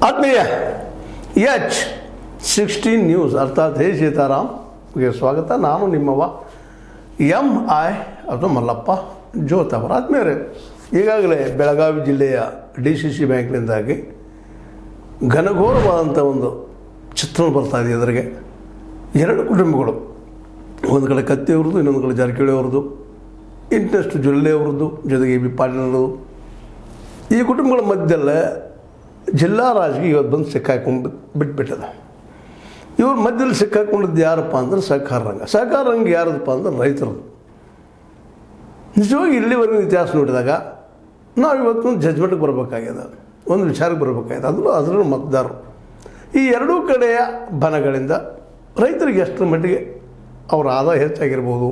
ಆತ್ಮೀಯ H16 news ಅರ್ಥಾತ್ ಹೇ ಸೀತಾರಾಮ್ಗೆ ಸ್ವಾಗತ. ನಾನು ನಿಮ್ಮವ MI ಅಥವಾ ಮಲ್ಲಪ್ಪ ಜೋತ್ ಅವರು. ಆತ್ಮೀಯರೇ, ಈಗಾಗಲೇ ಬೆಳಗಾವಿ ಜಿಲ್ಲೆಯ DCC ಬ್ಯಾಂಕ್ನಿಂದಾಗಿ ಘನಘೋರವಾದಂಥ ಒಂದು ಚಿತ್ರಣ ಬರ್ತಾ ಇದೆ. ಎದುರಿಗೆ ಎರಡು ಕುಟುಂಬಗಳು, ಒಂದು ಕಡೆ ಕತ್ತಿ ಅವ್ರದ್ದು, ಇನ್ನೊಂದು ಕಡೆ ಜಾರಕಿಹೊಳಿ ಅವ್ರದ್ದು, ಇನ್ನಷ್ಟು ಜೊಲ್ಲೆ ಅವ್ರದ್ದು, ಜೊತೆಗೆ AB ಪಾಟೀಲ್ ಅವ್ರದ್ದು. ಈ ಕುಟುಂಬಗಳ ಮಧ್ಯದಲ್ಲೇ ಜಿಲ್ಲಾ ರಾಜಕೀಯ ಇವತ್ತು ಬಂದು ಸಿಕ್ಕಾಕೊಂಡು ಬಿಟ್ಬಿಟ್ಟದ. ಇವ್ರ ಮಧ್ಯದಲ್ಲಿ ಸಿಕ್ಕಾಕೊಂಡಿದ್ದು ಯಾರಪ್ಪ ಅಂದ್ರೆ ಸಹಕಾರ ರಂಗ ಯಾರದಪ್ಪ ಅಂದ್ರೆ ರೈತರದು. ನಿಜವಾಗಿ ಇಲ್ಲಿವರೆಗೂ ಇತಿಹಾಸ ನೋಡಿದಾಗ ನಾವು ಇವತ್ತೊಂದು ಜಜ್ಮೆಂಟ್ಗೆ ಬರಬೇಕಾಗ್ಯದ, ಒಂದು ವಿಚಾರಕ್ಕೆ ಬರಬೇಕಾಗಿದೆ. ಅದರ ಮತದಾರರು ಈ ಎರಡೂ ಕಡೆಯ ಬನಗಳಿಂದ ರೈತರಿಗೆ ಎಷ್ಟರ ಮಟ್ಟಿಗೆ ಅವರ ಆದಾಯ ಹೆಚ್ಚಾಗಿರ್ಬೋದು,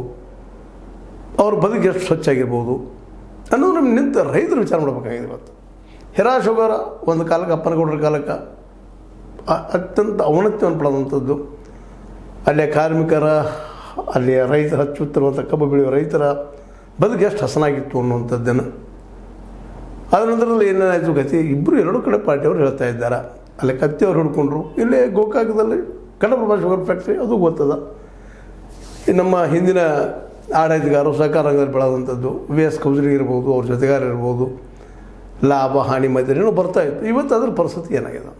ಅವ್ರ ಬದುಕು ಎಷ್ಟು ಸ್ವಚ್ಛಾಗಿರ್ಬೋದು ಅನ್ನೋದು ನಮ್ಗೆ ನಿಂತು ರೈತರು ವಿಚಾರ ಮಾಡಬೇಕಾಗಿದೆ. ಇವತ್ತು ಹಿರಾಶೋಗರ ಒಂದು ಕಾಲಕ್ಕೆ, ಅಪ್ಪನಗೌಡರ ಕಾಲಕ್ಕೆ ಅತ್ಯಂತ ಔನ್ನತ್ಯವನ್ನು ಪಡೆದಂಥದ್ದು. ಅಲ್ಲಿಯ ಕಾರ್ಮಿಕರ, ಅಲ್ಲಿಯ ರೈತರ ಹಚ್ಚುತ್ತಿರುವಂಥ ಕಬ್ಬು ಬೆಳೆಯುವ ರೈತರ ಬದುಕು ಎಷ್ಟು ಹಸನಾಗಿತ್ತು ಅನ್ನುವಂಥದ್ದನ್ನು. ಅದರ ನಂತರದಲ್ಲಿ ಏನೇನಾಯಿತು ಗತಿ, ಎರಡು ಕಡೆ ಪಾರ್ಟಿಯವರು ಹೇಳ್ತಾ ಇದ್ದಾರೆ. ಅಲ್ಲಿ ಕತ್ತಿಯವರು ಹಿಡ್ಕೊಂಡ್ರು. ಇಲ್ಲೇ ಗೋಕಾಕದಲ್ಲಿ ಕನ್ನಡಪ್ರಭ ಶುಗರ್ ಫ್ಯಾಕ್ಟ್ರಿ, ಅದು ಗೊತ್ತದ. ನಮ್ಮ ಹಿಂದಿನ ಆಡಳಿತಗಾರರು ಸಹಕಾರ ರಂಗದಲ್ಲಿ ಬೆಳೆದಂಥದ್ದು VS ಕೌಜರಿ ಇರ್ಬೋದು, ಅವ್ರ ಜೊತೆಗಾರ ಇರ್ಬೋದು, ಲಾಭ ಹಾನಿ ಮಧ್ಯೆ ಬರ್ತಾಯಿತ್ತು. ಇವತ್ತು ಅದ್ರ ಪರಿಸ್ಥಿತಿ ಏನಾಗಿದೆ?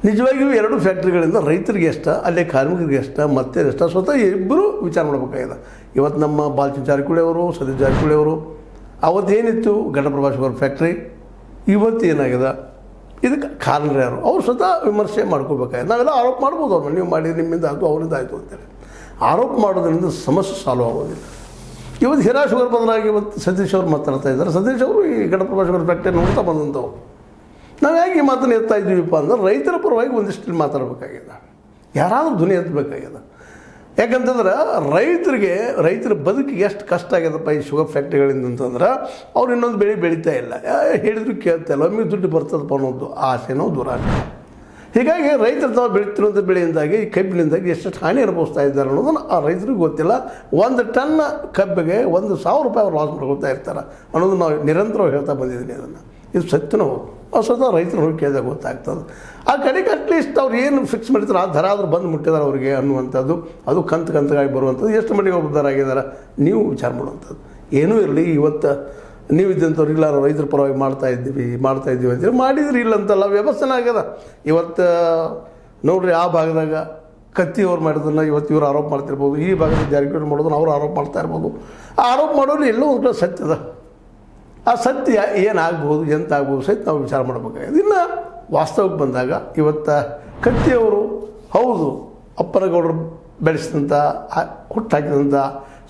ನಿಜವಾಗಿಯೂ ಎರಡು ಫ್ಯಾಕ್ಟ್ರಿಗಳಿಂದ ರೈತರಿಗೆ ಎಷ್ಟ, ಅಲ್ಲೇ ಕಾರ್ಮಿಕರಿಗೆ ಎಷ್ಟ, ಮತ್ತೆ ಎಷ್ಟ, ಸ್ವತಃ ಇಬ್ಬರು ವಿಚಾರ ಮಾಡಬೇಕಾಗಿದೆ. ಇವತ್ತು ನಮ್ಮ ಬಾಲಚಂದ್ರ ಜಾರಕಿಹೊಳಿ ಅವರು, ಸತೀಶ್ ಜಾರಕಿಹೊಳಿ ಅವರು, ಅವತ್ತೇನಿತ್ತು ಘಟಪ್ರಭಾ ಶುಗರ್ ಫ್ಯಾಕ್ಟ್ರಿ, ಇವತ್ತು ಏನಾಗಿದೆ, ಇದಕ್ಕೆ ಕಾರಣ ಯಾರು? ಅವ್ರು ಸ್ವತಃ ವಿಮರ್ಶೆ ಮಾಡ್ಕೋಬೇಕಾಗಿದೆ. ನಾವೆಲ್ಲ ಆರೋಪ ಮಾಡ್ಬೋದು ಅವ್ರನ್ನ, ನೀವು ಮಾಡಿ ನಿಮ್ಮಿಂದ ಆಯಿತು, ಅವರಿಂದ ಆಯಿತು ಅಂತೇಳಿ ಆರೋಪ ಮಾಡೋದ್ರಿಂದ ಸಮಸ್ಯೆ ಸಾಲ್ವ್ ಆಗೋದಿಲ್ಲ. ಇವತ್ತು ಹಿರಾ ಶುಗರ್ ಬದಲಾಗಿ ಇವತ್ತು ಸತೀಶ್ ಅವರು ಮಾತಾಡ್ತಾ ಇದ್ದಾರೆ. ಸತೀಶ್ ಅವರು ಈ ಘಟಪ್ರಭಾ ಶುಗರ್ ಫ್ಯಾಕ್ಟ್ರಿ ನೋಡ್ತಾ ಬಂದಂಥವ್ರು. ನಾವು ಹೇಗೆ ಈ ಮಾತನ್ನು ಎತ್ತಾ ಇದ್ದೀವಿಪ್ಪ ಅಂದ್ರೆ ರೈತರ ಪರವಾಗಿ ಒಂದಿಷ್ಟು ಮಾತಾಡಬೇಕಾಗಿದೆ, ಯಾರಾದರೂ ಧ್ವನಿ ಎತ್ತಬೇಕಾಗಿದೆ. ಯಾಕಂತಂದ್ರೆ ರೈತರ ಬದುಕಿಗೆ ಎಷ್ಟು ಕಷ್ಟ ಆಗ್ಯದಪ್ಪ ಈ ಶುಗರ್ ಫ್ಯಾಕ್ಟ್ರಿಗಳಿಂದ ಅಂತಂದ್ರೆ, ಅವ್ರು ಇನ್ನೊಂದು ಬೆಳೆ ಬೆಳೀತಾ ಇಲ್ಲ, ಹೇಳಿದ್ರು ಕೇಳ್ತಾ ಇಲ್ಲ, ಒಮ್ಮೆ ದುಡ್ಡು ಬರ್ತದಪ್ಪ ಅನ್ನೋದು ಆಸೆನೋ ದುರಾಸೆ. ಹೀಗಾಗಿ ರೈತರು ತಾವು ಬೆಳೀತಿರುವಂಥ ಬೆಳೆಯಿಂದಾಗಿ, ಈ ಕಬ್ಬಿನಿಂದಾಗಿ ಎಷ್ಟು ಹಾನಿ ಅನುಭವಿಸ್ತಾ ಇದ್ದಾರೆ ಅನ್ನೋದನ್ನು ಆ ರೈತರಿಗೆ ಗೊತ್ತಿಲ್ಲ. 1 ಟನ್ ಕಬ್ಬಿಗೆ 1,000 ರೂಪಾಯಿ ಅವ್ರು ಲಾಸ್ ಮಾಡ್ಕೊಳ್ತಾ ಇರ್ತಾರೆ ಅನ್ನೋದು ನಾವು ನಿರಂತರವಾಗಿ ಹೇಳ್ತಾ ಬಂದಿದ್ದೀನಿ. ಅದನ್ನು ಇದು ಸತ್ಯನೂ ಸ್ವತಃ ರೈತರು ಹೋಗಿ ಕೇಳಿದಾಗ ಗೊತ್ತಾಗ್ತದೆ. ಆ ಕಡೆಗೆ ಅಟ್ಲೀಸ್ಟ್ ಅವ್ರು ಏನು ಫಿಕ್ಸ್ ಮಾಡಿರ್ತಾರೆ ಆ ದರ ಆದರೂ ಬಂದು ಮುಟ್ಟಿದ್ದಾರೆ ಅವ್ರಿಗೆ ಅನ್ನುವಂಥದ್ದು, ಅದು ಕಂತುಗಾಗಿ ಬರುವಂಥದ್ದು. ಎಷ್ಟು ಮಟ್ಟಿಗೆ ಅವ್ರು ಉದ್ಧಾರ ಆಗಿದ್ದಾರೆ ನೀವು ವಿಚಾರ ಮಾಡುವಂಥದ್ದು. ಏನೂ ಇರಲಿ, ಇವತ್ತು ನೀವು ಇದ್ದಂಥವ್ರು ಇಲ್ಲ ರೈತರ ಪರವಾಗಿ ಮಾಡ್ತಾ ಇದ್ದೀವಿ ಅಂತೇಳಿ ಮಾಡಿದ್ರಿ ಇಲ್ಲ ಅಂತಲ್ಲ, ವ್ಯವಸ್ಥೆನೇ ಆಗ್ಯದ. ಇವತ್ತು ನೋಡ್ರಿ, ಆ ಭಾಗದಾಗ ಕತ್ತಿಯವ್ರು ಮಾಡಿದ್ದನ್ನು ಇವತ್ತು ಇವರು ಆರೋಪ ಮಾಡ್ತಿರ್ಬೋದು, ಈ ಭಾಗದ ಜಾರಕಿಹೊಳಿ ಮಾಡೋದನ್ನು ಅವರು ಆರೋಪ ಮಾಡ್ತಾ ಇರ್ಬೋದು. ಆ ಆರೋಪ ಮಾಡೋರು ಎಲ್ಲೋ ಒಂದು ಕಡೆ ಸತ್ಯದ. ಆ ಸತ್ಯ ಏನಾಗ್ಬೋದು, ಎಂತಾಗ್ಬೋದು ಸಹಿತ ನಾವು ವಿಚಾರ ಮಾಡಬೇಕಾಗಿದೆ. ಇನ್ನು ವಾಸ್ತವಕ್ಕೆ ಬಂದಾಗ ಇವತ್ತು ಕತ್ತಿಯವರು ಹೌದು ಅಪ್ಪನಗೌಡರು ಬೆಳೆಸಿದಂಥ, ಹುಟ್ಟಾಕಿದಂಥ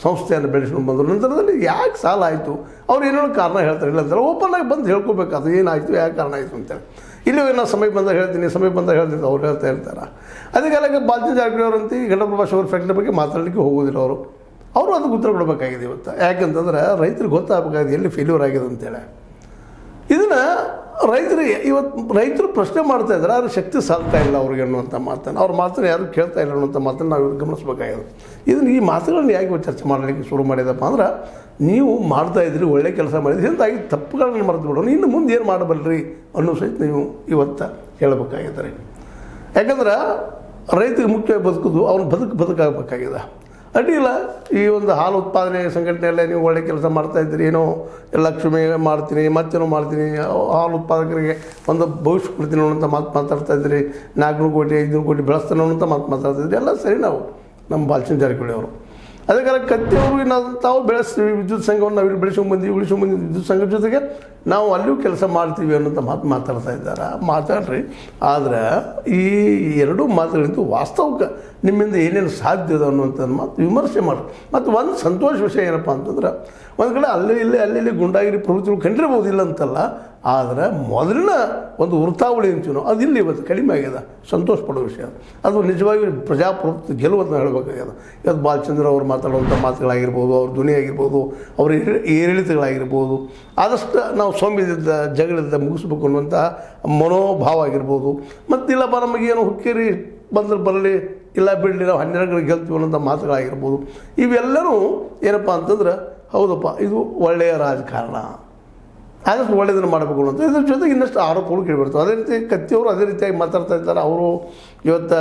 ಸಂಸ್ಥೆಯನ್ನು ಬೆಳೆಸ್ಕೊಂಡು ಬಂದರು. ನಂತರದಲ್ಲಿ ಯಾಕೆ ಸಾಲ ಆಯಿತು, ಅವ್ರು ಏನೋ ಕಾರಣ ಹೇಳ್ತಾರೆ. ಇಲ್ಲ ಅಂತಾರೆ ಓಪನ್ನಾಗಿ ಬಂದು ಹೇಳ್ಕೊಬೇಕಾದ್ರು ಏನಾಯಿತು, ಯಾಕೆ ಕಾರಣ ಆಯಿತು ಅಂತೇಳಿ. ಇಲ್ಲಿ ನಾನು ಸಮಯ ಬಂದಾಗ ಹೇಳ್ತೀನಿ ಅವ್ರು ಹೇಳ್ತಾ ಇರ್ತಾರೆ. ಅದೇ ಕಾಲಕ್ಕೆ ಬಾಲಚಂದ್ರ ಜಾರಕಿಹೊಳಿ ಅವರಂತ ಈ ಘಟಪ್ರಭಾ ಶುಗರ್ ಫ್ಯಾಕ್ಟ್ರಿ ಬಗ್ಗೆ ಮಾತಾಡಲಿಕ್ಕೆ ಹೋಗೋದಿಲ್ಲ. ಅವರು ಅದಕ್ಕೆ ಉತ್ತರ ಕೊಡಬೇಕಾಗಿದೆ ಇವತ್ತು. ಯಾಕೆಂತಂದ್ರೆ ರೈತರಿಗೆ ಗೊತ್ತಾಗಬೇಕಾಗಿದೆ ಎಲ್ಲಿ ಫೇಲ್ಯೂರ್ ಆಗಿದೆ ಅಂತೇಳಿ. ಇದನ್ನು ರೈತರು ಪ್ರಶ್ನೆ ಮಾಡ್ತಾ ಇದ್ದಾರೆ, ಆದರೆ ಶಕ್ತಿ ಸಾಲ್ತಾ ಇಲ್ಲ ಅವ್ರಿಗೆ ಅನ್ನುವಂಥ ಮಾತನ್ನು, ಅವ್ರ ಮಾತನ್ನು ಯಾರು ಕೇಳ್ತಾ ಇಲ್ಲ ಅನ್ನುವಂಥ ಮಾತನ್ನು ನಾವು ಗಮನಿಸಬೇಕಾಗಿದೆ. ಈ ಮಾತುಗಳನ್ನ ಯಾಕೆ ಚರ್ಚೆ ಮಾಡಲಿಕ್ಕೆ ಶುರು ಮಾಡಿದಪ್ಪ ಅಂದ್ರೆ, ನೀವು ಮಾಡ್ತಾಯಿದ್ರಿ, ಒಳ್ಳೆ ಕೆಲಸ ಮಾಡಿದ್ರಿ, ಹಿಂದಾಗಿ ತಪ್ಪುಗಳನ್ನು ಮರೆತು ಬಿಡೋಣ, ಇನ್ನು ಮುಂದೆ ಏನು ಮಾಡಬಲ್ರಿ ಅನ್ನೋ ಸಹಿತ ನೀವು ಇವತ್ತು ಹೇಳಬೇಕಾಗಿದ್ದಾರೆ. ಯಾಕಂದ್ರೆ ರೈತರಿಗೆ ಮುಖ್ಯವಾಗಿ ಬದುಕೋದು ಅವ್ನ ಬದುಕಾಗಬೇಕಾಗಿದೆ. ಅಡ್ಡಿಲ್ಲ, ಈ ಒಂದು ಹಾಲು ಉತ್ಪಾದನೆ ಸಂಘಟನೆಯಲ್ಲೇ ನೀವು ಒಳ್ಳೆ ಕೆಲಸ ಮಾಡ್ತಾಯಿದ್ದೀರಿ, ಏನೋ ಲಕ್ಷ್ಮಿ ಮಾಡ್ತೀನಿ, ಮತ್ತೇನೋ ಮಾಡ್ತೀನಿ, ಹಾಲು ಉತ್ಪಾದಕರಿಗೆ ಒಂದು ಭವಿಷ್ಯ ಕೊಡ್ತೀನಿ ಅನ್ನೋಂಥ ಮಾತಾಡ್ತಾ ಇದ್ದೀರಿ, 400 ಕೋಟಿ 500 ಕೋಟಿ ಬೆಳೆಸ್ತಾನೆ ಅನ್ನೋಂಥ ಮಾತಾಡ್ತಾಯಿದ್ರಿ. ಎಲ್ಲ ಸರಿ. ನಾವು ನಮ್ಮ ಬಾಲಚಂದ್ರ ಜಾರಕಿಹೊಳಿ ಅವರು ಅದೇ ಕಾಲ ಕತ್ತಿಯವರು ನಾವು ತಾವು ಬೆಳೆಸ್ತೀವಿ, ವಿದ್ಯುತ್ ಸಂಘವನ್ನು ನಾವು ಇಲ್ಲಿ ಬೆಳೆಸ್ಕೊಂಡ್ಬಂದು ವಿದ್ಯುತ್ ಸಂಘದ ಜೊತೆಗೆ ನಾವು ಅಲ್ಲಿಯೂ ಕೆಲಸ ಮಾಡ್ತೀವಿ ಅನ್ನೋಂಥ ಮಾತಾಡ್ತಾ ಇದ್ದಾರೆ. ಮಾತಾಡ್ರಿ, ಆದರೆ ಈ ಎರಡೂ ಮಾತುಗಳಿಂದ ವಾಸ್ತವಕ್ಕೆ ನಿಮ್ಮಿಂದ ಏನೇನು ಸಾಧ್ಯ ಇದೆ ಅನ್ನುವಂಥದ್ದು ಮಾತು ವಿಮರ್ಶೆ ಮಾಡಿ. ಮತ್ತು ಒಂದು ಸಂತೋಷ ವಿಷಯ ಏನಪ್ಪ ಅಂತಂದ್ರೆ, ಒಂದು ಕಡೆ ಅಲ್ಲಿ ಗುಂಡಾಗಿರಿ ಪ್ರವೃತ್ತಿಗಳು ಕಂಡಿರ್ಬೋದಿಲ್ಲ ಅಂತಲ್ಲ, ಆದರೆ ಮೊದಲಿನ ಒಂದು ವೃತ್ತಾವಳಿ ಅಂತೀವಿ ಅದು ಇಲ್ಲಿ ಇವತ್ತು ಕಡಿಮೆ ಆಗ್ಯದ. ಸಂತೋಷ ಪಡೋ ವಿಷಯ ಅದು. ನಿಜವಾಗಿ ಪ್ರಜಾಪ್ರಭುತ್ವ ಗೆಲುವನ್ನು ಹೇಳಬೇಕಾಗ್ಯದ. ಇವತ್ತು ಬಾಲಚಂದ್ರ ಅವರು ಮಾತಾಡುವಂಥ ಮಾತುಗಳಾಗಿರ್ಬೋದು, ಅವ್ರ ಧ್ವನಿ ಆಗಿರ್ಬೋದು, ಅವ್ರ ಏರಿಳಿತಗಳಾಗಿರ್ಬೋದು, ಆದಷ್ಟು ನಾವು ಸೌಮ್ಯದಿಂದ ಜಗಳದಿಂದ ಮುಗಿಸ್ಬೇಕು ಅನ್ನುವಂಥ ಮನೋಭಾವ ಆಗಿರ್ಬೋದು. ಮತ್ತಿಲ್ಲಪ್ಪ ನಮಗೇನು ಹುಕ್ಕೇರಿ ಬಂದ್ರೆ ಬರಲಿ, ಇಲ್ಲ ಬಿಡಲಿ, ನಾವು 12 ಗೆಲ್ತೀವಿ ಅನ್ನೋಂಥ ಮಾತುಗಳಾಗಿರ್ಬೋದು. ಇವೆಲ್ಲವೂ ಏನಪ್ಪ ಅಂತಂದ್ರೆ, ಹೌದಪ್ಪ ಇದು ಒಳ್ಳೆಯ ರಾಜಕಾರಣ, ಆದಷ್ಟು ಒಳ್ಳೆಯದನ್ನು ಮಾಡಬೇಕು ಅಂತ ಇದ್ರ ಜೊತೆಗೆ ಇನ್ನಷ್ಟು ಆರೋಪಗಳು ಕೇಳಿಬರ್ತವೆ. ಅದೇ ರೀತಿ ಕತ್ತಿಯವರು ಅದೇ ರೀತಿಯಾಗಿ ಮಾತಾಡ್ತಾ ಇದ್ದಾರೆ. ಅವರು ಇವತ್ತು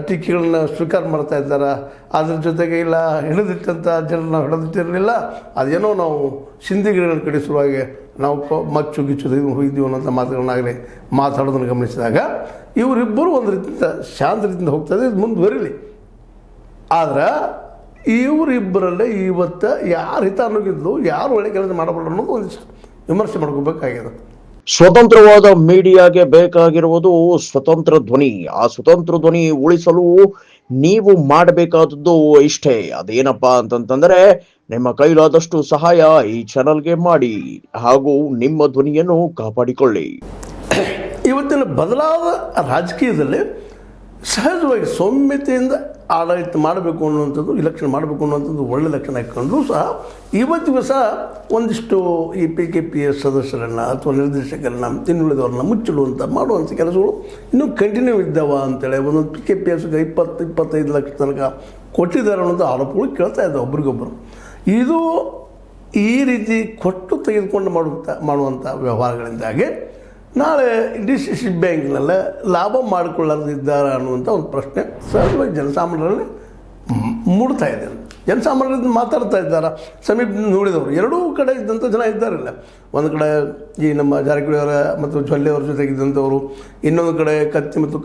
ಟೀಕೆಗಳನ್ನ ಸ್ವೀಕಾರ ಮಾಡ್ತಾ ಇದ್ದಾರೆ. ಅದ್ರ ಜೊತೆಗೆ ಇಲ್ಲ ಹಿಡಿದಿಟ್ಟಂಥ ಜನರನ್ನ ಹಿಡಿದಿಟ್ಟಿರಲಿಲ್ಲ, ಅದೇನೋ ನಾವು ಸಿಂಧಿಗಳ ಕಡೆ ಶುರುವಾಗಿ ನಾವು ಮಚ್ಚು ಗಿಚ್ಚು ಹೋಗಿದ್ದೀವಿ ಅನ್ನೋಂಥ ಮಾತುಗಳನ್ನಾಗಲಿ ಮಾತಾಡೋದನ್ನು ಗಮನಿಸಿದಾಗ ಇವರಿಬ್ಬರು ಒಂದು ರೀತಿಯಿಂದ ಶಾಂತ ರೀತಿಯಿಂದ ಹೋಗ್ತಾಯಿದೆ. ಇದು ಮುಂದುವರಿಲಿ. ಆದ್ರೆ ಇವರಿಬ್ಬರಲ್ಲೇ ಇವತ್ತು ಯಾರು ಹಿತ ಅನ್ನೋಗಿದ್ದು, ಯಾರು ಒಳ್ಳೆ ಕೆಲಸ ಮಾಡಬಲ್ಲ ಅನ್ನೋದು ಒಂದಿಷ್ಟು ವಿಮರ್ಶೆ ಮಾಡ್ಕೋಬೇಕಾಗಿದೆ. ಸ್ವತಂತ್ರವಾದ ಮೀಡಿಯಾಗೆ ಬೇಕಾಗಿರುವುದು ಸ್ವತಂತ್ರ ಧ್ವನಿ. ಆ ಸ್ವತಂತ್ರ ಧ್ವನಿ ಉಳಿಸಲು ನೀವು ಮಾಡಬೇಕಾದದ್ದು ಇಷ್ಟೇ. ಅದೇನಪ್ಪಾ ಅಂತಂತಂದ್ರೆ ನಿಮ್ಮ ಕೈಲಾದಷ್ಟು ಸಹಾಯ ಈ ಚಾನಲ್ಗೆ ಮಾಡಿ ಹಾಗೂ ನಿಮ್ಮ ಧ್ವನಿಯನ್ನು ಕಾಪಾಡಿಕೊಳ್ಳಿ. ಇವತ್ತಿನ ಬದಲಾದ ರಾಜಕೀಯದಲ್ಲಿ ಸಹಜವಾಗಿ ಸೌಮ್ಯತೆಯಿಂದ ಆಡಳಿತ ಮಾಡಬೇಕು ಅನ್ನುವಂಥದ್ದು, ಇಲೆಕ್ಷನ್ ಮಾಡಬೇಕು ಅನ್ನುವಂಥದ್ದು ಒಳ್ಳೆ ಲಕ್ಷಣ ಹಾಕೊಂಡ್ರೂ ಸಹ ಇವತ್ತಿಗೂ ಸಹ ಒಂದಿಷ್ಟು ಈ PKPS ಸದಸ್ಯರನ್ನು ಅಥವಾ ನಿರ್ದೇಶಕರನ್ನ ಇನ್ನುಳಿದವ್ರನ್ನ ಮುಚ್ಚಿಡುವಂಥ ಮಾಡುವಂಥ ಕೆಲಸಗಳು ಇನ್ನೂ ಕಂಟಿನ್ಯೂ ಇದ್ದಾವ ಅಂತೇಳಿ ಒಂದೊಂದು PKPSಗೆ 20-25 ಲಕ್ಷ ತನಕ ಕೊಟ್ಟಿದ್ದಾರೆ ಅನ್ನೋಂಥ ಆರೋಪಗಳು ಕೇಳ್ತಾ ಇದ್ದಾವೆ ಒಬ್ರಿಗೊಬ್ಬರು. ಇದು ಈ ರೀತಿ ಕೊಟ್ಟು ತೆಗೆದುಕೊಂಡು ಮಾಡುವಂಥ ವ್ಯವಹಾರಗಳಿಂದಾಗಿ ನಾಳೆ DCC ಬ್ಯಾಂಕ್ನಲ್ಲೇ ಲಾಭ ಮಾಡಿಕೊಳ್ಳದಿದ್ದಾರೆ ಅನ್ನುವಂಥ ಒಂದು ಪ್ರಶ್ನೆ ಸಹಜವಾಗಿ ಜನಸಾಮಾನ್ಯರಲ್ಲಿ ಮೂಡ್ತಾ ಇದೆ. ಜನಸಾಮಾನ್ಯರಿಂದ ಮಾತಾಡ್ತಾ ಇದ್ದಾರೆ. ಸಮೀಪದಿಂದ ನೋಡಿದವರು ಎರಡೂ ಕಡೆ ಇದ್ದಂಥ ಜನ ಇದ್ದಾರಿಲ್ಲ. ಒಂದು ಕಡೆ ಈ ನಮ್ಮ ಜಾರಕಿಹೊಳಿ ಅವರ ಮತ್ತು ಜೊಲ್ಲೆಯವ್ರ ಜೊತೆಗಿದ್ದಂಥವ್ರು, ಇನ್ನೊಂದು ಕಡೆ ಕತ್ತಿ ಮತ್ತು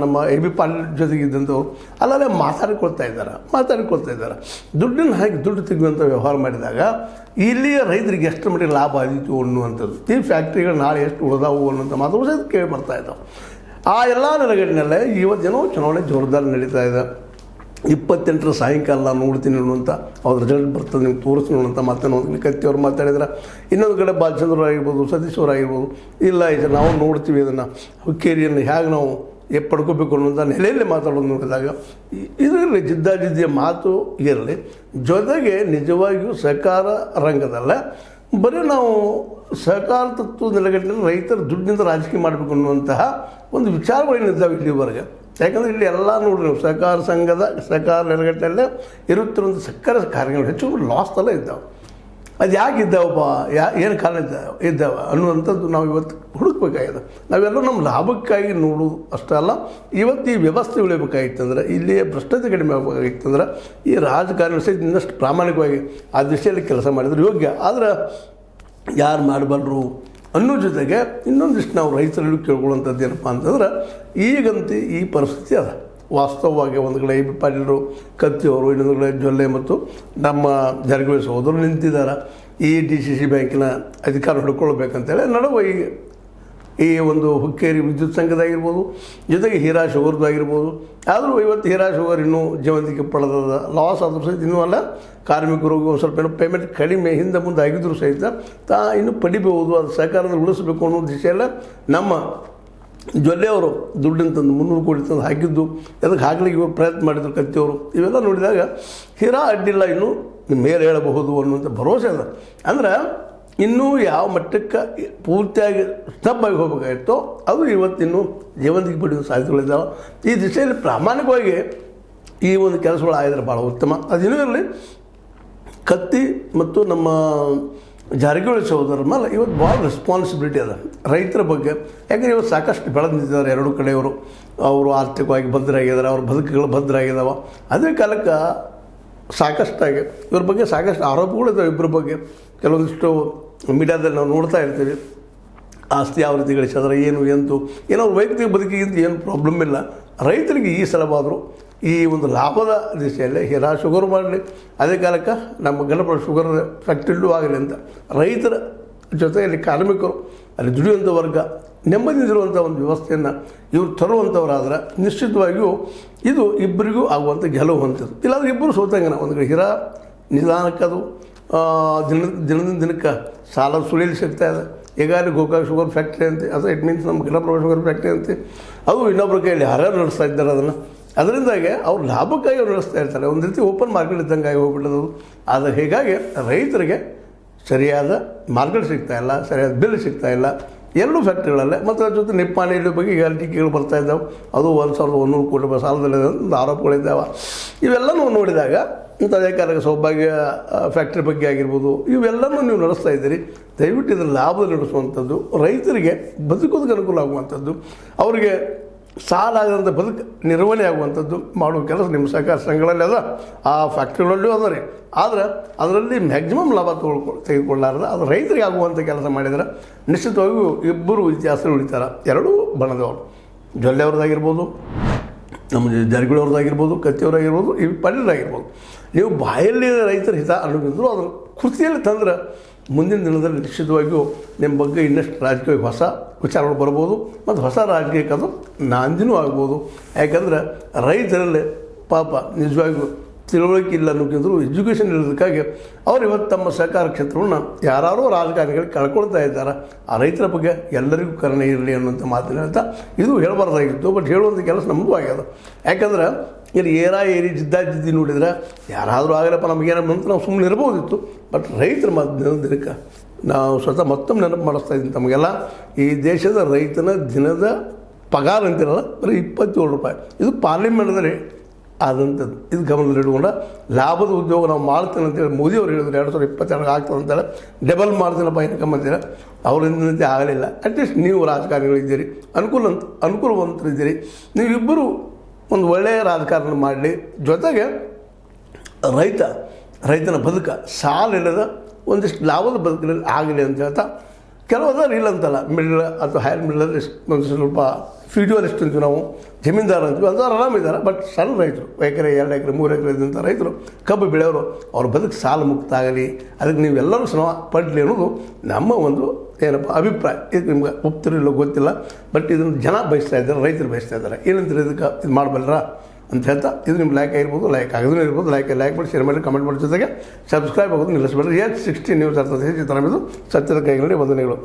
ನಮ್ಮ AB ಪಾಟೀಲ್ ಜೊತೆಗಿದ್ದಂಥವ್ರು ಅಲ್ಲಲ್ಲೇ ಮಾತಾಡಿಕೊಳ್ತಾ ಇದ್ದಾರೆ. ದುಡ್ಡನ್ನು ಹಾಕಿ ದುಡ್ಡು ತೆಗೆಯುವಂಥ ವ್ಯವಹಾರ ಮಾಡಿದಾಗ ಇಲ್ಲಿಯ ರೈತರಿಗೆ ಎಷ್ಟು ಮಟ್ಟಿಗೆ ಲಾಭ ಆದೀತು ಅನ್ನುವಂಥದ್ದು, ಈ ಫ್ಯಾಕ್ಟ್ರಿಗಳು ನಾಳೆ ಎಷ್ಟು ಉಳಿದಾವು ಅನ್ನುವಂಥ ಮಾತುಗಳು ಸಹಿತ ಕೇಳಿ ಬರ್ತಾ ಇದ್ದಾವೆ. ಆ ಎಲ್ಲ ನೆಲೆಗಟ್ಟಿನಲ್ಲೇ ಇವತ್ತೇನೋ ಚುನಾವಣೆ ಜೋರ್ದಾರ್ ನಡೀತಾ ಇದೆ. 28ರ ಸಾಯಂಕಾಲ ನಾನು ನೋಡ್ತೀನಿ ಅನ್ನುವಂಥ ಅವ್ರ ರಿಸಲ್ಟ್ ಬರ್ತದೆ ನಿಮ್ಗೆ ತೋರಿಸ್ತೀನಿ ಅನ್ನೋಂಥ ಮಾತನ್ನು ಒಂದು ಕತ್ತಿಯವ್ರು ಮಾತಾಡಿದ್ರೆ, ಇನ್ನೊಂದು ಕಡೆ ಬಾಲಚಂದ್ರ ಆಗಿರ್ಬೋದು, ಸತೀಶ್ ಅವರಾಗಿರ್ಬೋದು, ಇಲ್ಲ ಇದು ನಾವು ನೋಡ್ತೀವಿ ಅದನ್ನು ಹುಕ್ಕೇರಿಯನ್ನು ಹೇಗೆ ನಾವು ಪಡ್ಕೋಬೇಕು ಅನ್ನೋಂಥ ನೆಲೆಯಲ್ಲಿ ಮಾತಾಡೋದು ನೋಡಿದಾಗ ಇದರಲ್ಲಿ ಜಿದ್ದಾಜಿದ್ದಿಯ ಮಾತು ಇರಲಿ. ಜೊತೆಗೆ ನಿಜವಾಗಿಯೂ ಸಹಕಾರ ರಂಗದಲ್ಲೇ ಬರೀ ನಾವು ಸಹಕಾರ ತತ್ವ ನೆಲೆಗಟ್ಟಿನಲ್ಲಿ ರೈತರ ದುಡ್ಡಿನಿಂದ ರಾಜಕೀಯ ಮಾಡಬೇಕು ಅನ್ನುವಂತಹ ಒಂದು ವಿಚಾರಗಳೇನಿದ್ದಾವೆ ಇಲ್ಲಿವರೆಗೆ. ಯಾಕಂದರೆ ಇಲ್ಲಿ ಎಲ್ಲ ನೋಡ್ರಿ ನಾವು ಸಹಕಾರ ಸಂಘದ ಸಹಕಾರ ನೆಲೆಗಟ್ಟಿನಲ್ಲೇ ಇರುತ್ತಿರುವಂಥ ಸಕ್ಕರೆ ಕಾರ್ಯಗಳು ಹೆಚ್ಚು ಲಾಸ್ತಲ್ಲೇ ಇದ್ದಾವೆ. ಅದು ಯಾಕೆ ಇದ್ದಾವಪ್ಪ, ಏನು ಕಾರಣ ಇದ್ದಾವೆ ಅನ್ನುವಂಥದ್ದು ನಾವು ಇವತ್ತು ಹುಡುಕಬೇಕಾಗಿದೆ. ನಾವೆಲ್ಲರೂ ನಮ್ಮ ಲಾಭಕ್ಕಾಗಿ ನೋಡೋದು ಅಷ್ಟೇ ಅಲ್ಲ, ಇವತ್ತು ಈ ವ್ಯವಸ್ಥೆ ಉಳಿಬೇಕಾಗಿತ್ತಂದ್ರೆ, ಇಲ್ಲಿ ಭ್ರಷ್ಟತೆ ಕಡಿಮೆ ಆಗಬೇಕಾಗಿತ್ತಂದ್ರೆ ಈ ರಾಜಕಾರಣ ಸಹಿತ ಇನ್ನಷ್ಟು ಪ್ರಾಮಾಣಿಕವಾಗಿ ಆ ದಿಶೆಯಲ್ಲಿ ಕೆಲಸ ಮಾಡಿದ್ರೆ ಯೋಗ್ಯ. ಆದರೆ ಯಾರು ಮಾಡಬಲ್ಲರು ಅನ್ನೋ ಜೊತೆಗೆ ಇನ್ನೊಂದಿಷ್ಟು ನಾವು ರೈತರಲ್ಲೂ ಕೇಳ್ಕೊಳ್ಳುವಂಥದ್ದು ಏನಪ್ಪ ಅಂತಂದ್ರೆ, ಈಗಂತೂ ಈ ಪರಿಸ್ಥಿತಿ ಅದ. ವಾಸ್ತವವಾಗಿ ಒಂದು ಕಡೆ AB ಪಾಟೀಲರು, ಕತ್ತಿಯವರು, ಇನ್ನೊಂದು ಕಡೆ ಜೊಲ್ಲೆ ಮತ್ತು ನಮ್ಮ ಜಾರಕಿಹೊಳಿ ಸಹೋದರರು ನಿಂತಿದ್ದಾರೆ. ಈ DCC ಬ್ಯಾಂಕಿನ ಅಧಿಕಾರ ಹಿಡ್ಕೊಳ್ಬೇಕಂತೇಳಿ ನಡುವೆ ಈ ಒಂದು ಹುಕ್ಕೇರಿ ವಿದ್ಯುತ್ ಸಂಘದಾಗಿರ್ಬೋದು, ಜೊತೆಗೆ ಹೀರಾ ಶುಗರ್ದು ಆಗಿರ್ಬೋದು. ಆದರೂ ಇವತ್ತು ಹೀರಾ ಶುಗರ್ ಇನ್ನೂ ಜೀವಂತಿಕೆ ಪಡೆದ ಲಾಸ್ ಆದರೂ ಸಹಿತ ಇನ್ನೂ ಅಲ್ಲ, ಕಾರ್ಮಿಕರಿಗೂ ಒಂದು ಸ್ವಲ್ಪ ಏನೋ ಪೇಮೆಂಟ್ ಕಡಿಮೆ ಹಿಂದೆ ಮುಂದೆ ಆಗಿದ್ದರೂ ಸಹಿತ ಇನ್ನೂ ಪಡಿಬಹುದು, ಅದು ಸಹಕಾರದಲ್ಲಿ ಉಳಿಸಬೇಕು ಅನ್ನೋ ದಿಶೆಯಲ್ಲ ನಮ್ಮ ಜೊಲ್ಲೆಯವರು ದುಡ್ಡಿನ ತಂದು 300 ಕೋಟಿ ತಂದು ಹಾಕಿದ್ದು, ಅದಕ್ಕೆ ಹಾಕ್ಲಿಕ್ಕೆ ಇವಾಗ ಪ್ರಯತ್ನ ಮಾಡಿದ್ರು ಕತ್ತಿಯವರು. ಇವೆಲ್ಲ ನೋಡಿದಾಗ ಹೀರಾ ಅಡ್ಡಿಲ್ಲ, ಇನ್ನೂ ಮೇಲೆ ಹೇಳಬಹುದು ಅನ್ನುವಂಥ ಭರವಸೆ ಅದ. ಅಂದ್ರೆ ಇನ್ನೂ ಯಾವ ಮಟ್ಟಕ್ಕೆ ಪೂರ್ತಿಯಾಗಿ ಸ್ತಬ್ಭಾಗಿ ಹೋಗಬೇಕಾಗಿತ್ತೋ ಅದು ಇವತ್ತಿನ್ನೂ ಜೀವಂತಿಗೆ ಪಡೆಯುವ ಸಾಧ್ಯತೆಗಳಿದ್ದಾವೆ. ಈ ದಿಶೆಯಲ್ಲಿ ಪ್ರಾಮಾಣಿಕವಾಗಿ ಈ ಒಂದು ಕೆಲಸಗಳು ಆಗಿದ್ರೆ ಭಾಳ ಉತ್ತಮ. ಅದೇನೂ ಇರಲಿ, ಕತ್ತಿ ಮತ್ತು ನಮ್ಮ ಜಾರಕಿಹೊಳಿ ಸಹೋದರರ ಮೇಲೆ ಇವತ್ತು ಭಾಳ ರೆಸ್ಪಾನ್ಸಿಬಿಲಿಟಿ ಅದ ರೈತರ ಬಗ್ಗೆ. ಯಾಕಂದರೆ ಇವತ್ತು ಸಾಕಷ್ಟು ಬೆಳೆದು ನಿಂತಿದ್ದಾರೆ ಎರಡೂ ಕಡೆಯವರು. ಅವರು ಆರ್ಥಿಕವಾಗಿ ಭದ್ರಾಗಿದ್ದಾರೆ, ಅವ್ರ ಬದುಕುಗಳು ಭದ್ರಾಗಿದ್ದಾವೆ. ಅದೇ ಕಾಲಕ್ಕೆ ಸಾಕಷ್ಟಾಗಿ ಇವ್ರ ಬಗ್ಗೆ ಸಾಕಷ್ಟು ಆರೋಪಗಳು ಇದ್ದಾವೆ ಇಬ್ಬರ ಬಗ್ಗೆ. ಕೆಲವೊಂದಿಷ್ಟು ಮೀಡಿಯಾದಲ್ಲಿ ನಾವು ನೋಡ್ತಾ ಇರ್ತೀವಿ, ಆಸ್ತಿ ಯಾವ ರೀತಿ ಗಳಿಸಿದ್ರೆ ಏನು ಏನೋ ವೈಯಕ್ತಿಕ ಬದುಕಿಗಿಂತ ಏನು ಪ್ರಾಬ್ಲಮ್ ಇಲ್ಲ. ರೈತರಿಗೆ ಈ ಸಲವಾದರೂ ಈ ಒಂದು ಲಾಭದ ದಿಶೆಯಲ್ಲೇ ಹೀರಾ ಶುಗರ್ ಮಾಡಲಿ, ಅದೇ ಕಾಲಕ್ಕೆ ನಮ್ಮ ಗಣಪತಿ ಶುಗರ್ ಫ್ಯಾಕ್ಟ್ರಿಲ್ಲೂ ಆಗಲಿ ಅಂತ ರೈತರ ಜೊತೆಯಲ್ಲಿ ಕಾರ್ಮಿಕರು ಅಲ್ಲಿ ದುಡಿಯುವಂಥ ವರ್ಗ ನೆಮ್ಮದಿರುವಂಥ ಒಂದು ವ್ಯವಸ್ಥೆಯನ್ನು ಇವರು ತರುವಂಥವರಾದ್ರೆ ನಿಶ್ಚಿತವಾಗಿಯೂ ಇದು ಇಬ್ಬರಿಗೂ ಆಗುವಂಥ ಗೆಲುವು ಹೊಂದಿದ್ದು. ಇಲ್ಲಾಂದ್ರೆ ಇಬ್ಬರು ಸೋತಂಗನ. ಒಂದು ಕಡೆ ಹೀರಾ ನಿಧಾನಕ್ಕದು ದಿನದಿಂದ ದಿನಕ್ಕೆ ಸಾಲ ಸುಳಿಲಿ ಸಿಗ್ತಾ ಇದೆ. ಈಗಾಗಲೇ ಗೋಕಾಕ್ ಶುಗರ್ ಫ್ಯಾಕ್ಟ್ರಿ ಅಂತೆ, ಅದು ಇಟ್ ಮೀನ್ಸ್ ನಮ್ಮ ಗಣಪತಿ ಶುಗರ್ ಫ್ಯಾಕ್ಟ್ರಿ ಅಂತೆ, ಅದು ಇನ್ನೊಬ್ಬರ ಕೈಯಲ್ಲಿ ಯಾರ್ಯಾರು ನಡೆಸ್ತಾ ಇದ್ದಾರೆ ಅದನ್ನು. ಅದರಿಂದಾಗಿ ಅವ್ರು ಲಾಭಕ್ಕಾಗಿ ಅವ್ರು ನಡೆಸ್ತಾ ಇರ್ತಾರೆ. ಒಂದು ರೀತಿ ಓಪನ್ ಮಾರ್ಕೆಟ್ ಇದ್ದಂಗೆ ಆಗಿ ಹೋಗ್ಬಿಟ್ಟದು. ಅದು ಹೀಗಾಗಿ ರೈತರಿಗೆ ಸರಿಯಾದ ಮಾರ್ಕೆಟ್ ಸಿಗ್ತಾಯಿಲ್ಲ, ಸರಿಯಾದ ಬಿಲ್ ಸಿಗ್ತಾಯಿಲ್ಲ. ಎರಡೂ ಫ್ಯಾಕ್ಟ್ರಿಗಳಲ್ಲೇ ಮತ್ತು ಅದ್ರ ಜೊತೆ ನಿಪ್ಪಾಣಿ ಇದ್ರ ಬಗ್ಗೆ ಈಗ ಟೀಕೆಗಳು ಬರ್ತಾ ಇದ್ದಾವೆ, ಅದು 1,100 ಕೋಟಿ ರೂಪಾಯಿ ಸಾಲದಲ್ಲಿ ಒಂದು ಆರೋಪಗಳಿದ್ದಾವೆ. ಇವೆಲ್ಲನೂ ನೋಡಿದಾಗ ಮತ್ತು ಅದೇ ಕಾರಣ ಸೌಭಾಗ್ಯ ಫ್ಯಾಕ್ಟ್ರಿ ಬಗ್ಗೆ ಆಗಿರ್ಬೋದು, ಇವೆಲ್ಲನೂ ನೀವು ನಡೆಸ್ತಾ ಇದ್ದೀರಿ. ದಯವಿಟ್ಟು ಇದರ ಲಾಭ ನಡೆಸುವಂಥದ್ದು, ರೈತರಿಗೆ ಬದುಕೋದಕ್ಕೆ ಅನುಕೂಲ ಆಗುವಂಥದ್ದು, ಅವರಿಗೆ ಸಾಲ ಆಗದಂಥ ಬದುಕು ನಿರ್ವಹಣೆ ಆಗುವಂಥದ್ದು ಮಾಡುವ ಕೆಲಸ ನಿಮ್ಮ ಸಹಕಾರ ಸಂಘಗಳಲ್ಲಿ ಅದ, ಆ ಫ್ಯಾಕ್ಟ್ರಿಗಳಲ್ಲೂ ಅದ ರೀ. ಆದರೆ ಅದರಲ್ಲಿ ಮ್ಯಾಕ್ಸಿಮಮ್ ಲಾಭ ತೆಗೆದುಕೊಳ್ಳಾರ್ದ ಅದು ರೈತರಿಗೆ ಆಗುವಂಥ ಕೆಲಸ ಮಾಡಿದರೆ ನಿಶ್ಚಿತವಾಗಿಯೂ ಇಬ್ಬರು ಇತಿಹಾಸ ಉಳಿತಾರೆ. ಎರಡೂ ಬಣದವರು, ಜೊಲ್ಲೆ ಅವ್ರದ್ದಾಗಿರ್ಬೋದು, ನಮ್ಮ ಜಾರಕಿಹೊಳಿ ಅವ್ರದ್ದಾಗಿರ್ಬೋದು, ಕತ್ತಿಯವರಾಗಿರ್ಬೋದು, ಈ ಪಾಟೀಲರಾಗಿರ್ಬೋದು. ನೀವು ಬಾಯಲ್ಲಿ ರೈತರ ಹಿತ ಅನ್ನೋದಿದ್ರು ಅದನ್ನು ಕೃತಿಯಲ್ಲಿ ತಂದ್ರೆ ಮುಂದಿನ ದಿನದಲ್ಲಿ ನಿಶ್ಚಿತವಾಗಿಯೂ ನಿಮ್ಮ ಬಗ್ಗೆ ಇನ್ನಷ್ಟು ರಾಜಕೀಯ ಹೊಸ ವಿಚಾರಗಳು ಬರ್ಬೋದು ಮತ್ತು ಹೊಸ ರಾಜಕೀಯಕ್ಕೆ ಅದು ನಾಂದಿನೂ ಆಗ್ಬೋದು. ಯಾಕಂದ್ರೆ ರೈತರಲ್ಲಿ ಪಾಪ ನಿಜವಾಗಿಯೂ ತಿಳುವಳಿಕೆ ಇಲ್ಲ ಅನ್ನೋಕ್ಕಿಂತಲೂ ಎಜುಕೇಷನ್ ಇರೋದಕ್ಕಾಗಿ ಅವ್ರು ಇವತ್ತು ತಮ್ಮ ಸಹಕಾರ ಕ್ಷೇತ್ರವನ್ನು ಯಾರೋ ರಾಜಕಾರಣಿಗಳು ಕಳ್ಕೊಳ್ತಾ ಇದ್ದಾರೆ. ಆ ರೈತರ ಬಗ್ಗೆ ಎಲ್ಲರಿಗೂ ಕರುಣೆ ಇರಲಿ ಅನ್ನುವಂಥ ಮಾತನ್ನು ಹೇಳ್ತಾ ಇದು ಹೇಳಬಾರ್ದಾಗಿತ್ತು, ಬಟ್ ಹೇಳುವಂಥ ಕೆಲಸ ನಮಗೂ ಆಗ್ಯದ. ಯಾಕಂದ್ರೆ ಇಲ್ಲಿ ಏರಿ ಜಿದ್ದಿ ನೋಡಿದ್ರೆ ಯಾರಾದರೂ ಆಗಲಪ್ಪ ನಮಗೇನೋ ಬಂತು ನಾವು ಸುಮ್ಮನೆ ಇರ್ಬೋದಿತ್ತು. ಬಟ್ ರೈತರ ದಿನಕ್ಕೆ ನಾವು ಸ್ವತಃ ಮತ್ತೊಮ್ಮೆ ನೆನಪು ಮಾಡಿಸ್ತಾ ಇದ್ದೀನಿ ತಮಗೆಲ್ಲ, ಈ ದೇಶದ ರೈತನ ದಿನದ ಪಗಾರ ಅಂತಿರಲ್ಲ ಬರೀ 27 ರೂಪಾಯಿ. ಇದು ಪಾರ್ಲಿಮೆಂಟ್ದಲ್ಲಿ ಆದಂಥದ್ದು. ಇದು ಗಮನದಲ್ಲಿಟ್ಕೊಂಡ ಲಾಭದ ಉದ್ಯೋಗ ನಾವು ಮಾಡ್ತೇನೆ ಅಂತೇಳಿ ಮೋದಿಯವರು ಹೇಳಿದ್ರು 2022 ಆಗ್ತದೆ ಅಂತೇಳಿ, ಡಬಲ್ ಮಾಡ್ತೀನಪ್ಪ ಇನ್ಕಮ್ ಅಂತೇಳಿ. ಅವರಿಂದಂತೆ ಆಗಲಿಲ್ಲ. ಅಟ್ಲೀಸ್ಟ್ ನೀವು ರಾಜಕಾರಣಿಗಳಿದ್ದೀರಿ, ಅನುಕೂಲವಂತರಿದ್ದೀರಿ, ನೀವಿಬ್ಬರು ಒಂದು ಒಳ್ಳೆಯ ರಾಜಕಾರಣ ಮಾಡಲಿ. ಜೊತೆಗೆ ರೈತನ ಬದುಕ ಸಾಲಿಲ್ಲದ ಒಂದಿಷ್ಟು ಲಾಭದ ಬದುಕಿನಲ್ಲಿ ಆಗಲಿ ಅಂತ ಹೇಳ್ತಾ, ಕೆಲವೊಂದು ಇಲ್ಲ ಅಂತಲ್ಲ, ಮಿಡಲ್ ಅಥವಾ ಹೈಯರ್ ಮಿಡಲ್ ಒಂದು ಸ್ವಲ್ಪ ಫ್ಯೂಚರಿಸ್ಟ್ ಅಂತೀವಿ ನಾವು, ಜಮೀನ್ದಾರ ಅಂತೀವಿ, ಅಂಥವ್ರು ಆರಾಮಿದ್ದಾರೆ. ಬಟ್ ಸಣ್ಣ ರೈತರು 1 ಎಕರೆ 2 ಎಕರೆ 3 ಎಕರೆ ಇದ್ದಂಥ ರೈತರು, ಕಬ್ಬು ಬೆಳೆಯೋರು, ಅವ್ರ ಬದುಕು ಸಾಲ ಮುಕ್ತ ಆಗಲಿ, ಅದಕ್ಕೆ ನೀವೆಲ್ಲರೂ ಶ್ರಮ ಪಡಲಿ ಅನ್ನೋದು ನಮ್ಮ ಒಂದು ಏನಪ್ಪ ಅಭಿಪ್ರಾಯ. ಇದು ನಿಮ್ಗೆ ಒಪ್ತಿರಲಿಲ್ಲ ಗೊತ್ತಿಲ್ಲ, ಬಟ್ ಇದನ್ನು ಜನ ಬಯಸ್ತಾ ಇದ್ದಾರೆ, ರೈತರು ಬಯಸ್ತಾ ಇದ್ದಾರೆ. ಏನಂತಾರೆ ಇದಕ್ಕೆ ಇದು ಮಾಡಬಲ್ಲರ ಅಂತ ಹೇಳ್ತಾ, ಇದು ನಿಮ್ಮ ಲೈಕ್ ಆಗಿರ್ಬೋದು, ಲೈಕ್ ಆಗದೇ ಇರ್ಬೋದು, ಲೈಕ್ ಮಾಡಿ, ಶೇರ್ ಮಾಡಿ, ಕಮೆಂಟ್ ಮಾಡಿ, ಜೊತೆಗೆ ಸಬ್ಸ್ಕ್ರೈಬ್ ಆಗೋದು ನಿಲ್ಲಿಸಬೇಡ್ರಿ. 860 ನ್ಯೂಸ್ ಅರ್ಥದ ಚಿತ್ರಣ, ಸತ್ಯದ ಕೈಗಳಲ್ಲಿ ವಂದನೆಗಳು.